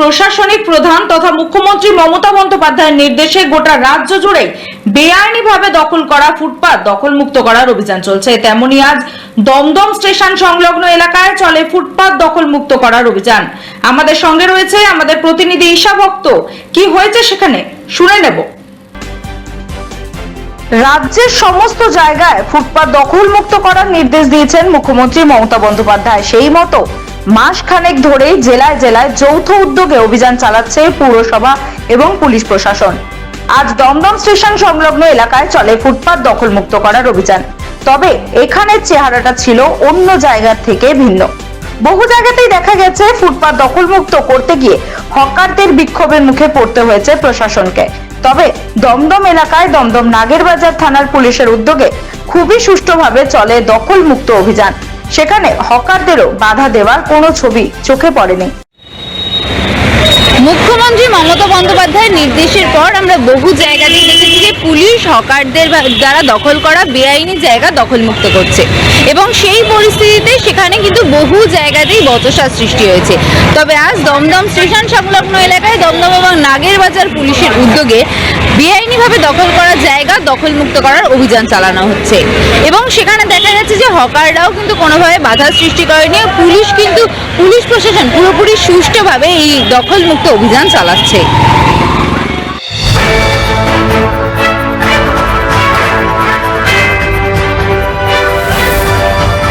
প্রশাসনিক প্রধান তথা মুখ্যমন্ত্রী মমতা বন্দ্যোপাধ্যায়ের নির্দেশে গোটা রাজ্য জুড়ে বেআইনিভাবে দখল করা ফুটপাত দখলমুক্ত করার অভিযান চলছে। তেমনি আজ দমদম স্টেশন সংলগ্ন এলাকায় চলে ফুটপাত দখলমুক্ত করার অভিযান। আমাদের সঙ্গে রয়েছে আমাদের প্রতিনিধি ঈশা ভক্ত। কি হয়েছে সেখানে শুনে নেব। রাজ্যের সমস্ত জায়গায় ফুটপাত দখলমুক্ত করার নির্দেশ দিয়েছেন মুখ্যমন্ত্রী মমতা বন্দ্যোপাধ্যায়। সেই মতো মাসখানেক ধরেই জেলায় জেলায় যৌথ উদ্যোগে অভিযান চালাচ্ছে পুরসভা এবং পুলিশ প্রশাসন। আজ দমদম স্টেশন সংলগ্ন এলাকায় চলে ফুটপাত দখলমুক্ত করার অভিযান। তবে এখানের চেহারাটা ছিল অন্য জায়গার থেকে ভিন্ন। বহু জায়গাতেই দেখা গেছে ফুটপাত দখলমুক্ত করতে গিয়ে হকারদের বিক্ষোভের মুখে পড়তে হয়েছে প্রশাসনকে। তবে দমদম এলাকায় দমদম নাগেরবাজার থানার পুলিশের উদ্যোগে খুবই সুষ্ঠুভাবে চলে দখলমুক্ত অভিযান। সেখানে হকারদেরও বাধা দেওয়ার কোনো ছবি চোখে পড়েনি। মুখ্যমন্ত্রী মমতা বন্দ্যোপাধ্যায়ের নির্দেশের পর আমরা বহু জায়গাতে দেখেছি যে পুলিশ হকারদের দ্বারা দখল করা বেআইনি জায়গা দখলমুক্ত করছে এবং সেই পরিস্থিতিতে সেখানে কিন্তু বহু জায়গাতেই বচসা সৃষ্টি হয়েছে। তবে আজ দমদম স্টেশন সংলগ্ন এলাকায় দমদম এবং নাগেরবাজার পুলিশের উদ্যোগে বেআইনিভাবে দখল করা জায়গা দখলমুক্ত করার অভিযান চালানো হচ্ছে এবং সেখানে দেখা যাচ্ছে যে হকাররাও কিন্তু কোনোভাবে বাধা সৃষ্টি করেনি। পুলিশ প্রশাসন পুরোপুরি সুষ্ঠুভাবে এই দখলমুক্ত অভিযান চালাচ্ছে।